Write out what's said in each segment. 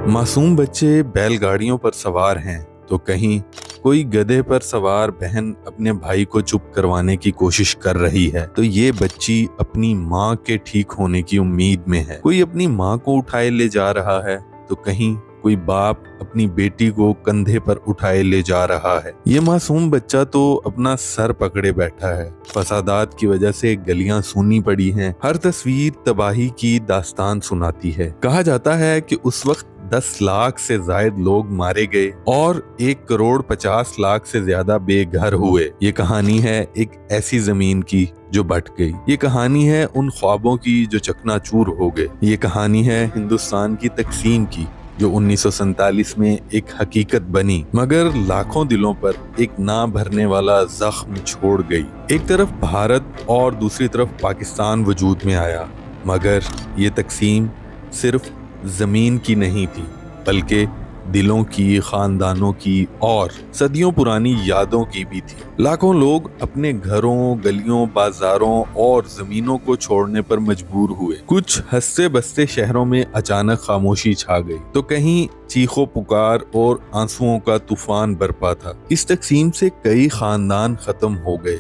मासूम बच्चे बैलगाड़ियों पर सवार हैं तो कहीं कोई गधे पर सवार बहन अपने भाई को चुप करवाने की कोशिश कर रही है तो ये बच्ची अपनी माँ के ठीक होने की उम्मीद में है। कोई अपनी माँ को उठाए ले जा रहा है तो कहीं कोई बाप अपनी बेटी को कंधे पर उठाए ले जा रहा है। ये मासूम बच्चा तो अपना सर पकड़े बैठा है। फसादात की वजह से गलियां सूनी पड़ी हैं। हर तस्वीर तबाही की दास्तान सुनाती है। कहा जाता है कि उस वक्त 10 लाख से ज्यादा लोग मारे गए और 1,50,00,000 से ज्यादा बेघर हुए। ये कहानी है एक ऐसी जमीन की जो बट गई। ये कहानी है उन ख्वाबों की जो चकनाचूर हो गए। ये कहानी है हिंदुस्तान की तकसीम की जो 1947 में एक हकीकत बनी मगर लाखों दिलों पर एक ना भरने वाला जख्म छोड़ गई। एक तरफ भारत और दूसरी तरफ पाकिस्तान वजूद में आया मगर ये तकसीम सिर्फ जमीन की नहीं थी बल्कि दिलों की, खानदानों की और सदियों पुरानी यादों की भी थी। लाखों लोग अपने घरों, गलियों, बाजारों और जमीनों को छोड़ने पर मजबूर हुए। कुछ हंसते बसते शहरों में अचानक खामोशी छा गई तो कहीं चीखों पुकार और आंसुओं का तूफान बरपा था। इस तकसीम से कई खानदान खत्म हो गए,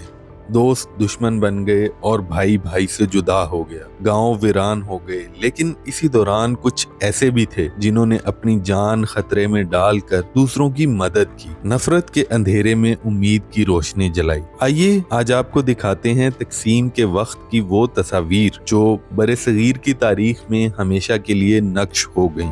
दोस्त दुश्मन बन गए और भाई भाई से जुदा हो गया। गांव वीरान हो गए। लेकिन इसी दौरान कुछ ऐसे भी थे जिन्होंने अपनी जान खतरे में डालकर दूसरों की मदद की, नफरत के अंधेरे में उम्मीद की रोशनी जलाई। आइए आज आपको दिखाते हैं तकसीम के वक्त की वो तस्वीर जो बरे-सगीर की तारीख में हमेशा के लिए नक्श हो गई।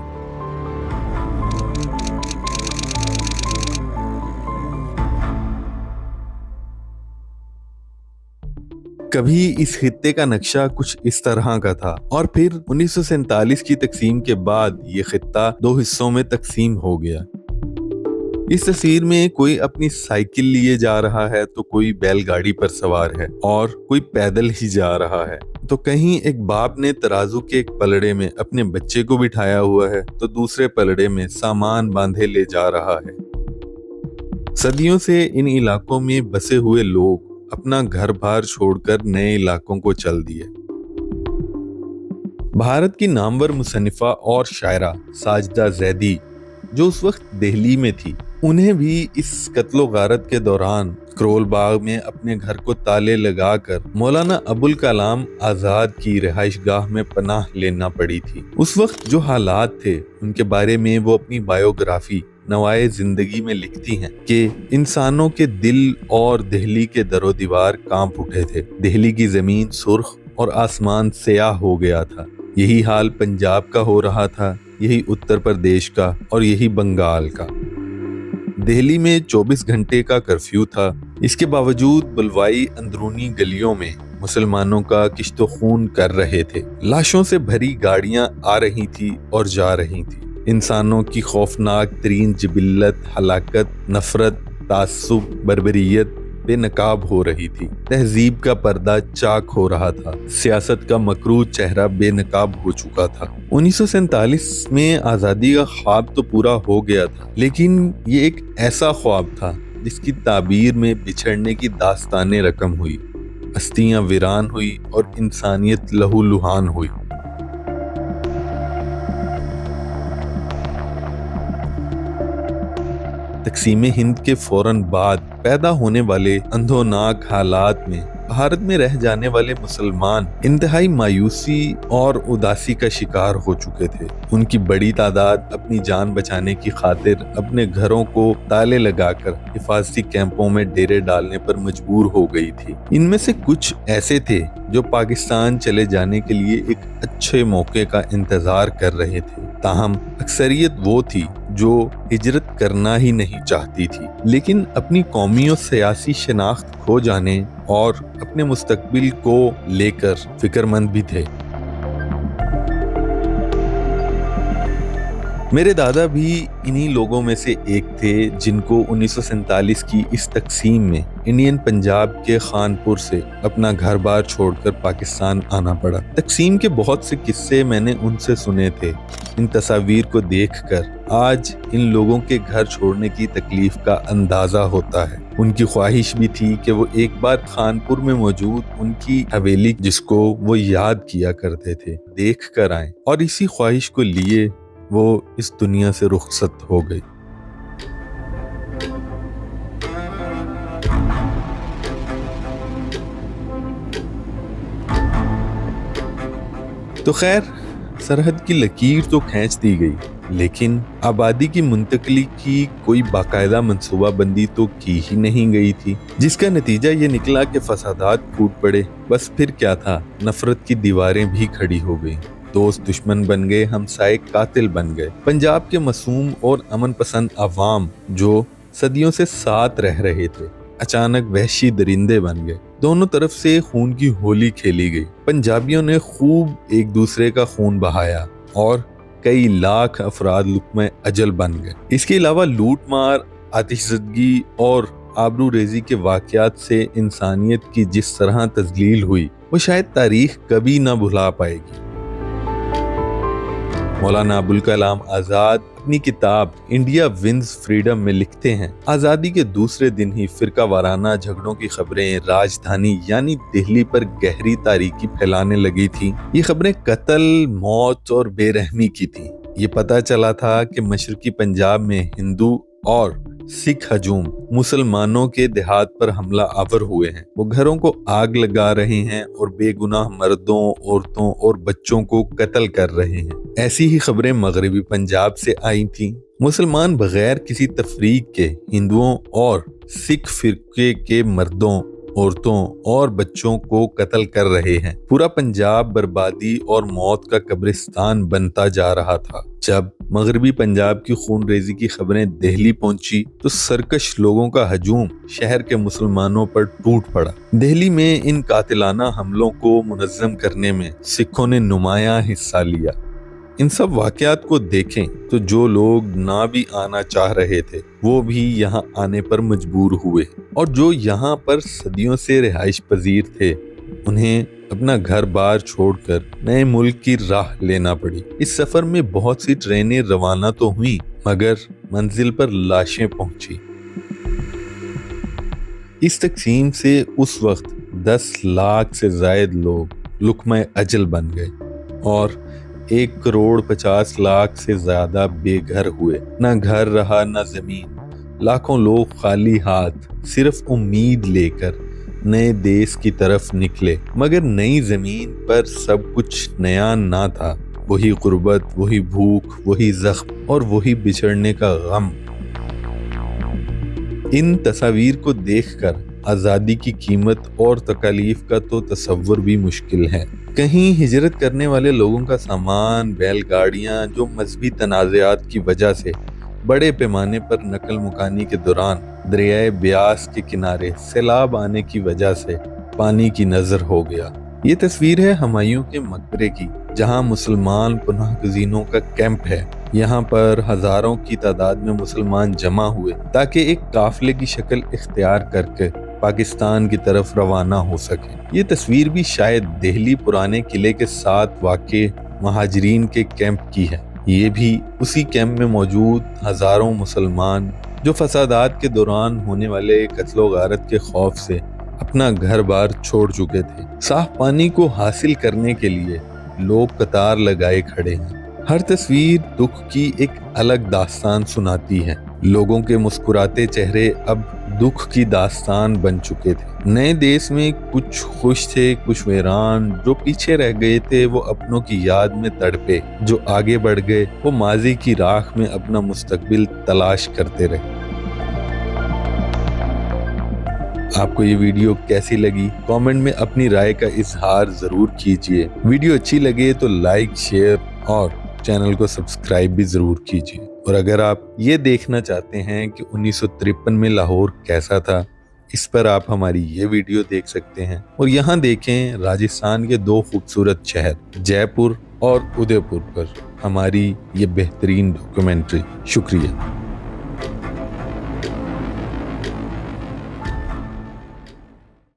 कभी इस खित्ते का नक्शा कुछ इस तरह का था और फिर 1947 की तकसीम के बाद ये खित्ता 2 हिस्सों में तकसीम हो गया। इस तस्वीर में कोई अपनी साइकिल लिए जा रहा है तो कोई बैलगाड़ी पर सवार है और कोई पैदल ही जा रहा है। तो कहीं एक बाप ने तराजू के एक पलड़े में अपने बच्चे को बिठाया हुआ है तो दूसरे पलड़े में सामान बांधे ले जा रहा है। सदियों से इन इलाकों में बसे हुए लोग अपना घर बार छोड़कर नए इलाकों को चल दिए। भारत की नामवर मुसन्निफा और शायरा साजिदा जैदी जो उस वक्त दिल्ली में थी, उन्हें भी इस कत्लो गारत के दौरान करोल बाग में अपने घर को ताले लगाकर मौलाना अबुल कलाम आजाद की रिहाइश गाह में पनाह लेना पड़ी थी। उस वक्त जो हालात थे उनके बारे में वो अपनी बायोग्राफी नवाए जिंदगी में लिखती हैं कि इंसानों के दिल और दिल्ली के दरो दीवार कांप उठे थे। दिल्ली की जमीन सुर्ख और आसमान स्याह हो गया था। यही हाल पंजाब का हो रहा था, यही उत्तर प्रदेश का और यही बंगाल का। दिल्ली में 24 घंटे का कर्फ्यू था। इसके बावजूद बुलवाई अंदरूनी गलियों में मुसलमानों का किश्तो खून कर रहे थे। लाशों से भरी गाड़ियां आ रही थी और जा रही थी। इंसानों की खौफनाक तरीन जिबिल्लत, हलाकत, नफरत, तासुब, बर्बरियत बेनकाब हो रही थी। तहजीब का पर्दा चाक हो रहा था। सियासत का मकरू चेहरा बेनकाब हो चुका था। 1947 में आज़ादी का ख्वाब तो पूरा हो गया था लेकिन ये एक ऐसा ख्वाब था जिसकी ताबीर में बिछड़ने की दास्तानें रकम हुई, बस्तियां वीरान हुई और इंसानियत लहूलुहान हुई। तकसीम हिंद के फौरन बाद पैदा होने वाले अंधोनाक हालात में भारत में रह जाने वाले मुसलमान इंतहाई मायूसी और उदासी का शिकार हो चुके थे। उनकी बड़ी तादाद अपनी जान बचाने की खातिर अपने घरों को ताले लगाकर हिफाजती कैंपों में डेरे डालने पर मजबूर हो गई थी। इनमें से कुछ ऐसे थे जो पाकिस्तान चले जाने के लिए एक अच्छे मौके का इंतजार कर रहे थे। ताहम अक्सरियत वो थी जो हिजरत करना ही नहीं चाहती थी लेकिन अपनी कौमी और सियासी शनाख्त खो जाने और अपने मुस्तकबिल को लेकर फिक्रमंद भी थे। मेरे दादा भी इन्हीं लोगों में से एक थे जिनको 1947 की इस तकसीम में इंडियन पंजाब के खानपुर से अपना घर बार छोड़कर पाकिस्तान आना पड़ा। तकसीम के बहुत से किस्से मैंने उनसे सुने थे। इन तस्वीर को देखकर आज इन लोगों के घर छोड़ने की तकलीफ का अंदाजा होता है। उनकी ख्वाहिश भी थी कि वो एक बार खानपुर में मौजूद उनकी हवेली जिसको वो याद किया करते थे देख कर आए और इसी ख्वाहिश को लिए وہ इस दुनिया से रुखसत हो गई। तो खैर, सरहद की लकीर तो खींच दी गई, लेकिन आबादी की मुंतकली की कोई बाकायदा मंसूबा बंदी तो की ही नहीं गई थी, जिसका नतीजा ये निकला कि फसादात फूट पड़े। बस फिर क्या था, नफरत की दीवारें भी खड़ी हो गई, दोस्त दुश्मन बन गए, हमसाए कातिल बन गए। पंजाब के मासूम और अमन पसंद अवाम जो सदियों से साथ रह रहे थे, अचानक वहशी दरिंदे बन गए। दोनों तरफ से खून की होली खेली गई। पंजाबियों ने खूब एक दूसरे का खून बहाया और कई लाख अफराद लुक्मे अजल बन गए। इसके अलावा लूट मार, आतिशज़दगी और आबरू रेजी के वाक़यात से इंसानियत की जिस तरह तज़लील हुई, वो शायद तारीख कभी ना भुला पाएगी। मौलाना अबुल कलाम आज़ाद अपनी किताब इंडिया विंस फ्रीडम में लिखते हैं, आज़ादी के दूसरे दिन ही फिरका वाराना झगड़ों की खबरें राजधानी यानी दिल्ली पर गहरी तारीकी फैलाने लगी थी। ये खबरें कत्ल, मौत और बेरहमी की थी। ये पता चला था कि मशरकी पंजाब में हिंदू और सिख हजूम मुसलमानों के देहात पर हमला आवर हुए हैं। वो घरों को आग लगा रहे हैं और बेगुनाह मर्दों, औरतों और बच्चों को कत्ल कर रहे हैं। ऐसी ही खबरें मगरबी पंजाब से आई थीं। मुसलमान बगैर किसी तफरीक के हिंदुओं और सिख फिरके के मर्दों, औरतों और बच्चों को कत्ल कर रहे हैं। पूरा पंजाब बर्बादी और मौत का कब्रिस्तान बनता जा रहा था। जब मगरबी पंजाब की खून रेजी की खबरें दिल्ली पहुंची तो सरकश लोगों का हजूम शहर के मुसलमानों पर टूट पड़ा। दिल्ली में इन कातिलाना हमलों को मुनज़्ज़म करने में सिखों ने नुमायां हिस्सा लिया। इन सब वाक़यात को देखें तो जो लोग ना भी आना चाह रहे थे वो भी यहाँ आने पर मजबूर हुए, और जो यहाँ पर सदियों से रिहाइश पजीर थे उन्हें अपना घर बार छोड़कर नए मुल्क की राह लेना पड़ी। इस सफर में बहुत सी ट्रेनें रवाना तो हुई, मगर मंजिल पर लाशें पहुंची। इस तकसीम से उस वक्त 10 लाख से जायद लोग लुक्मा अजल बन गए और 1,50,00,000 से ज्यादा बेघर हुए। न घर रहा न जमीन। लाखों लोग खाली हाथ सिर्फ उम्मीद लेकर नए देश की तरफ निकले, मगर नई जमीन पर सब कुछ नया ना था। वही गुर्बत, वही भूख, वही जख्म और वही बिछड़ने का गम। इन तस्वीर को देखकर आज़ादी की कीमत और तकालीफ का तो तसव्वुर भी मुश्किल है। कहीं हिजरत करने वाले लोगों का सामान, बैलगाड़ियां जो मजहबी तनाज़ात की वजह से बड़े पैमाने पर नकल मुकानी के दौरान दरियाए ब्यास के किनारे सैलाब आने की वजह से पानी की नजर हो गया। ये तस्वीर है हुमायूं के मकबरे की, जहां मुसलमान पनाहगज़ीनों का कैंप है। यहाँ पर हजारों की तादाद में मुसलमान जमा हुए ताकि एक काफिले की शक्ल इख्तियार करके पाकिस्तान की तरफ रवाना हो सके। ये तस्वीर भी शायद दिल्ली पुराने किले के साथ वाक़े महाजरीन के कैंप की है। ये भी उसी कैंप में मौजूद हजारों मुसलमान जो फसादात के दौरान होने वाले कत्लो गारत के खौफ से अपना घर बार छोड़ चुके थे। साफ पानी को हासिल करने के लिए लोग कतार लगाए खड़े हैं। हर तस्वीर दुख की एक अलग दास्तान सुनाती है। लोगों के मुस्कुराते चेहरे अब दुख की दास्तान बन चुके थे। नए देश में कुछ खुश थे, कुछ वीरान। जो पीछे रह गए थे वो अपनों की याद में तड़पे, जो आगे बढ़ गए वो माजी की राख में अपना मुस्तकबिल तलाश करते रहे। आपको ये वीडियो कैसी लगी? कमेंट में अपनी राय का इजहार जरूर कीजिए। वीडियो अच्छी लगे तो लाइक, शेयर और चैनल को सब्सक्राइब भी जरूर कीजिए। और अगर आप ये देखना चाहते हैं कि 1953 में लाहौर कैसा था, इस पर आप हमारी ये वीडियो देख सकते हैं। और यहाँ देखें राजस्थान के 2 खूबसूरत शहर जयपुर और उदयपुर पर हमारी ये बेहतरीन डॉक्यूमेंट्री। शुक्रिया।